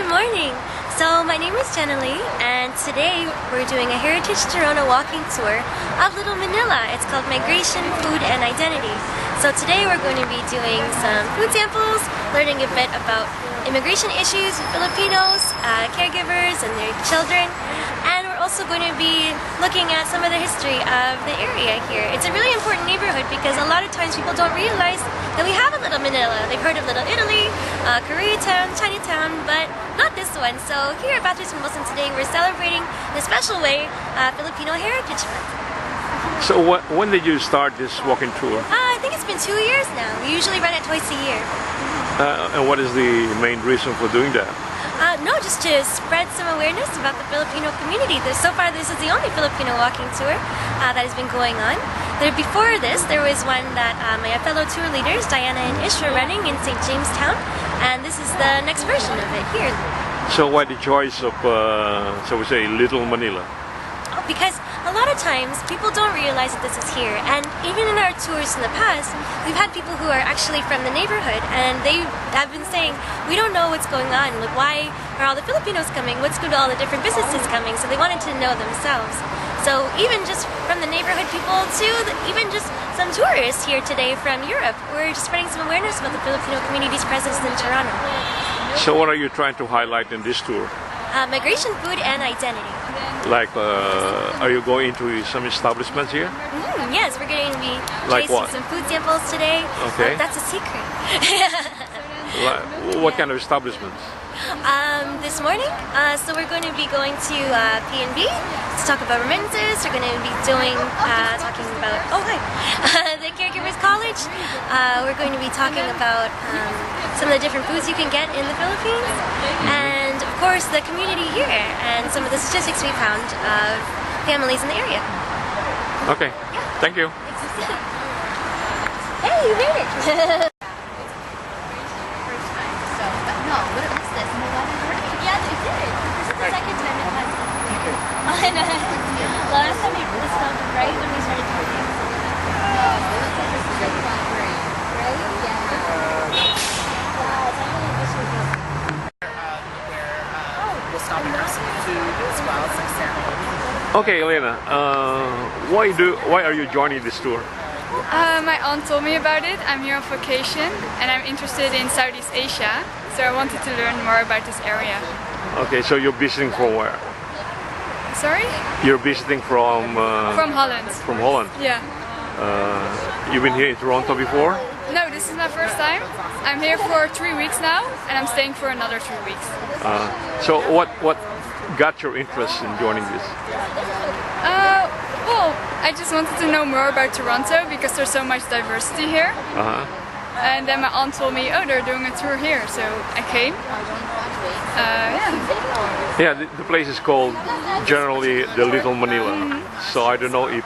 morning! So my name is Jenna Lee, and today we're doing a Heritage Toronto walking tour of Little Manila. It's called Migration, Food and Identity. So today we're going to be doing some food samples, learning a bit about immigration issues with Filipinos, caregivers and their children, and we're also going to be looking at some of the history of the area here. It's a really important neighborhood because a lot of times people don't realize that we have a Little Manila. They've heard of Little Italy, Koreatown, Chinatown, but not this one. So here at Bathurst-Wilson today we're celebrating in a special way Filipino Heritage Month. So when did you start this walking tour? I think it's been 2 years now. We usually run it twice a year. And what is the main reason for doing that? No, just to spread some awareness about the Filipino community. So far this is the only Filipino walking tour that has been going on. Before this, there was one that my fellow tour leaders, Diana and Ish, were running in St. Jamestown, and this is the next version of it here. So why the choice of, so we say, Little Manila? Oh, because a lot of times people don't realize that this is here, and even in our tours in the past, we've had people who are actually from the neighborhood, and they have been saying, we don't know what's going on, like why are all the Filipinos coming, what's good to all the different businesses coming, so they wanted to know themselves. So even just from the neighborhood people to even just some tourists here today from Europe, we're just spreading some awareness about the Filipino community's presence in Toronto. So what are you trying to highlight in this tour? Migration, food and identity. Like, are you going into some establishments here? Yes, we're going to be like tasting some food samples today. Okay. That's a secret. What kind of establishments? This morning, so we're going to be going to P&B to talk about remittances. We're going to be doing, talking about, the Caregivers College. We're going to be talking about some of the different foods you can get in the Philippines. And of course the community here and some of the statistics we found of families in the area. Okay, thank you. Hey, you made it! Second time it has. I know. Last time it stopped right when we started talking. We'll stop and grab some food as well, some samples. Okay, Elena, why are you joining this tour? My aunt told me about it. I'm here on vacation and I'm interested in Southeast Asia, so I wanted to learn more about this area. Okay, so you're visiting from where? Sorry? You're visiting from... From Holland. From Holland? Yeah. You've been here in Toronto before? No, this is my first time. I'm here for 3 weeks now and I'm staying for another 3 weeks. So what got your interest in joining this? Well, I just wanted to know more about Toronto because there's so much diversity here. And then my aunt told me, oh, they're doing a tour here, so I came. Yeah, the place is called generally the Little Manila. So I don't know if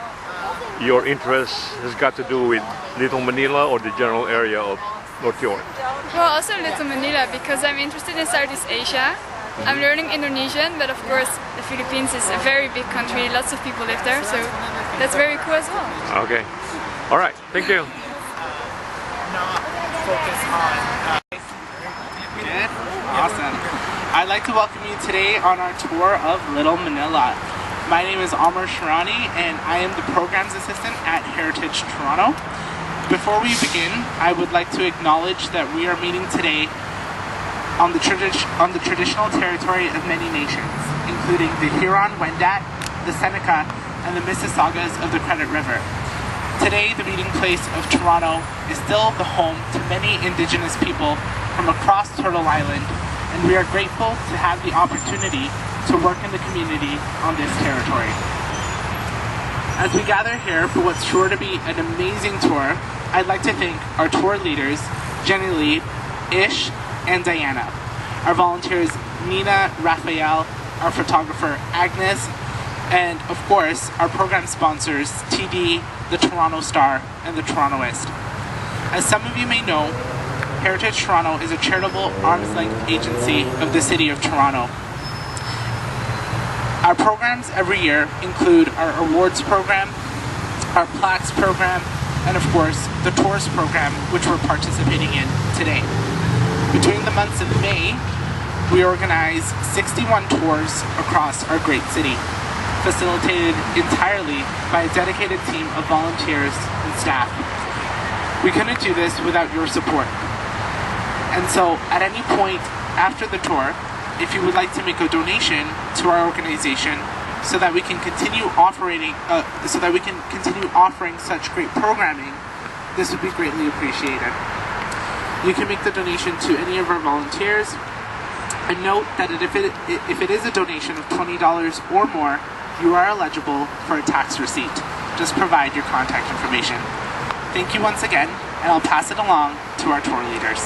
your interest has got to do with Little Manila or the general area of North York. Well, also Little Manila because I'm interested in Southeast Asia. I'm learning Indonesian, but of course the Philippines is a very big country, lots of people live there, so that's very cool as well. Okay. All right, thank you. Focus on. Good? Awesome. I'd like to welcome you today on our tour of Little Manila. My name is Amar Sharani and I am the Programs Assistant at Heritage Toronto. Before we begin, I would like to acknowledge that we are meeting today on the traditional territory of many nations, including the Huron-Wendat, the Seneca, and the Mississaugas of the Credit River. Today, the meeting place of Toronto is still the home to many Indigenous people from across Turtle Island, and we are grateful to have the opportunity to work in the community on this territory. As we gather here for what's sure to be an amazing tour, I'd like to thank our tour leaders, Jenny Lee, Ish, and Diana, our volunteers Nina, Raphael, our photographer Agnes, and of course our program sponsors TD, the Toronto Star, and the Torontoist. As some of you may know, Heritage Toronto is a charitable arm's-length agency of the City of Toronto. Our programs every year include our awards program, our plaques program, and of course the tours program, which we're participating in today. Between the months of May, we organize 61 tours across our great city, facilitated entirely by a dedicated team of volunteers and staff. We couldn't do this without your support. And so, at any point after the tour, if you would like to make a donation to our organization so that we can continue offering such great programming, this would be greatly appreciated. You can make the donation to any of our volunteers. And note that if it is a donation of $20 or more, you are eligible for a tax receipt. Just provide your contact information. Thank you once again, and I'll pass it along to our tour leaders.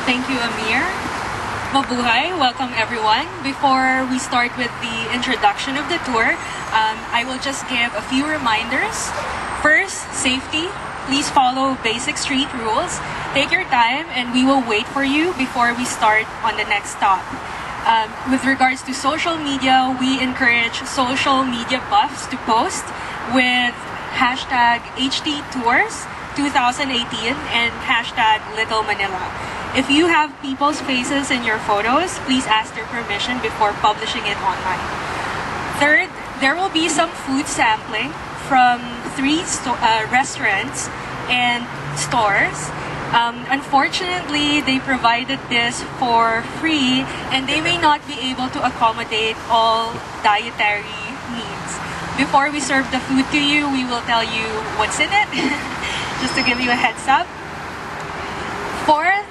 Thank you, Amir. Mabuhay, welcome everyone. Before we start with the introduction of the tour, I will just give a few reminders. First, safety. Please follow basic street rules. Take your time and we will wait for you before we start on the next stop. With regards to social media, we encourage social media buffs to post with hashtag HTTours 2018 and hashtag Little Manila. If you have people's faces in your photos, please ask their permission before publishing it online. Third, there will be some food sampling from 3 restaurants and stores. Unfortunately, they provided this for free and they may not be able to accommodate all dietary needs. Before we serve the food to you, we will tell you what's in it, just to give you a heads up. Fourth,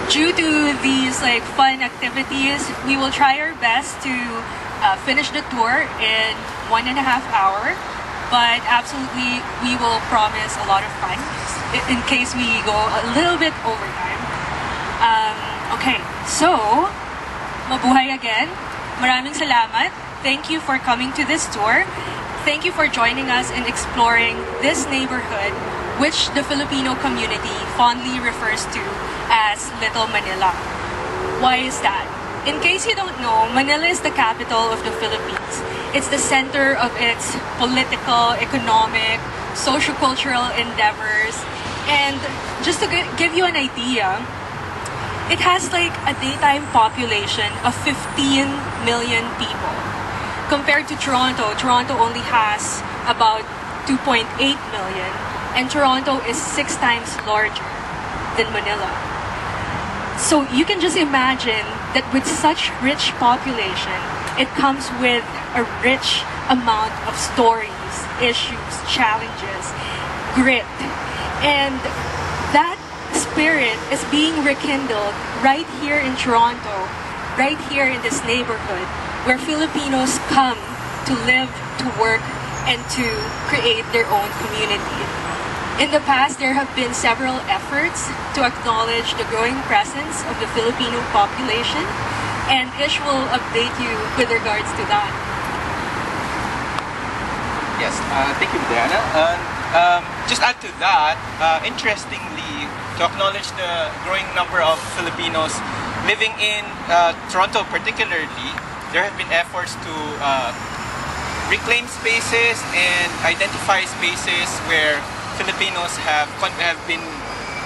due to these fun activities, we will try our best to finish the tour in 1.5 hours, but absolutely we will promise a lot of fun in case we go a little bit over time. Okay, so mabuhay again. Maraming salamat. Thank you for coming to this tour. Thank you for joining us in exploring this neighborhood, which the Filipino community fondly refers to as Little Manila. Why is that? In case you don't know, Manila is the capital of the Philippines. It's the center of its political, economic, socio-cultural endeavors. And just to give you an idea, it has a daytime population of 15 million people. Compared to Toronto, Toronto only has about 2.8 million, and Toronto is 6 times larger than Manila. So you can just imagine that with such rich population, it comes with a rich amount of stories, issues, challenges, grit. And that spirit is being rekindled right here in Toronto, right here in this neighborhood, where Filipinos come to live, to work, and to create their own community. In the past, there have been several efforts to acknowledge the growing presence of the Filipino population, and Ish will update you with regards to that. Yes, thank you, Diana. Just add to that, interestingly, to acknowledge the growing number of Filipinos living in Toronto particularly, there have been efforts to reclaim spaces and identify spaces where Filipinos have been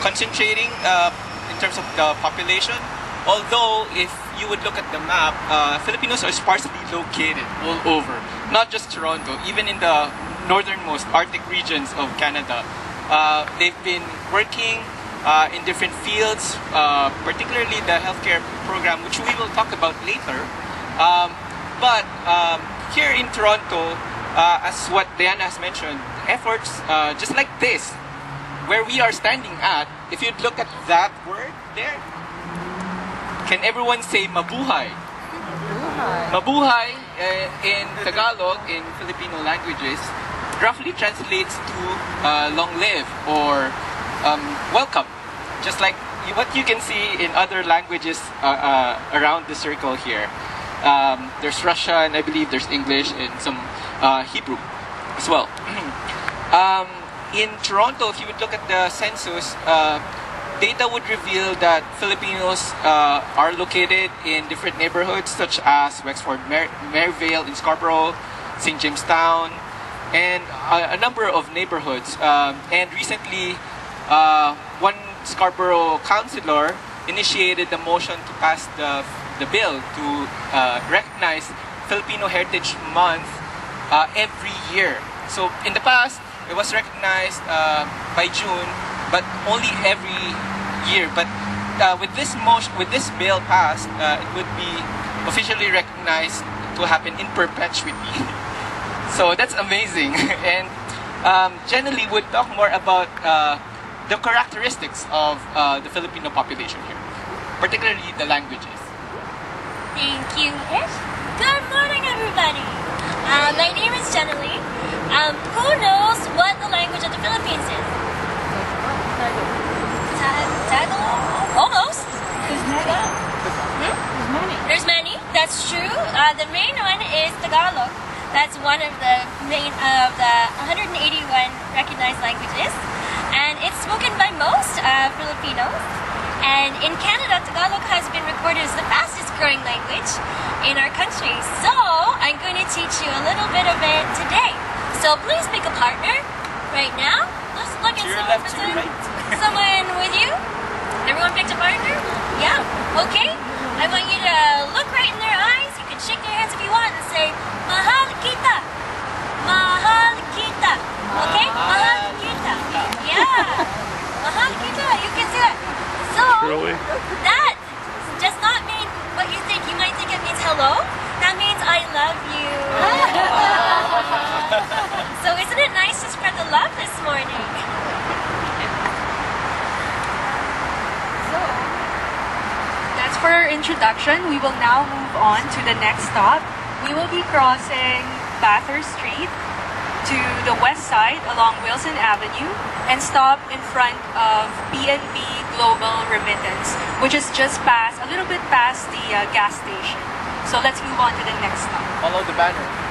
concentrating in terms of the population. Although, if you would look at the map, Filipinos are sparsely located all over, not just Toronto, even in the northernmost Arctic regions of Canada. They've been working in different fields, particularly the healthcare program, which we will talk about later. But here in Toronto, as what Diana has mentioned, efforts just like this, where we are standing at, if you look at that word there, can everyone say Mabuhay? Mabuhay in Tagalog, in Filipino languages, roughly translates to long live or welcome. Just like what you can see in other languages around the circle here. There's Russian, I believe there's English, and some Hebrew as well. In Toronto, if you would look at the census, data would reveal that Filipinos are located in different neighborhoods such as Wexford, Maryvale in Scarborough, St. Jamestown, and a number of neighborhoods. And recently, one Scarborough councillor initiated the motion to pass the bill to recognize Filipino Heritage Month every year. So in the past, it was recognized by June, but only every year. But with this bill passed, it would be officially recognized to happen in perpetuity. So that's amazing. And generally, we'll talk more about the characteristics of the Filipino population here, particularly the languages. Thank you, Ish. Good morning, everybody. My name is Jenny. Who knows what the language of the Philippines is? Tagalog? Almost. There's many. That's true. The main one is Tagalog. That's one of the main of the 181 recognized languages, and it's spoken by most Filipinos. And in Canada, Tagalog has been recorded as the fastest growing language in our country. So I'm going to teach you a little bit of it today. So please pick a partner right now. Let's look at someone with you. Everyone picked a partner? Yeah. Okay. I want you to look right in their eyes. You can shake their hands if you want and say, Mahal kita. Mahal kita. Okay? Mahal kita. Yeah. Mahal kita. You can say that. So, Truly? that does not mean what you think. You might think it means hello. That means I love you. So isn't it nice to spread the love this morning? That's for our introduction. We will now move on to the next stop. We will be crossing Bathurst Street to the west side along Wilson Avenue and stop in front of B&B Global Remittance, which is just a little bit past the gas station. So let's move on to the next stop. Follow the banner.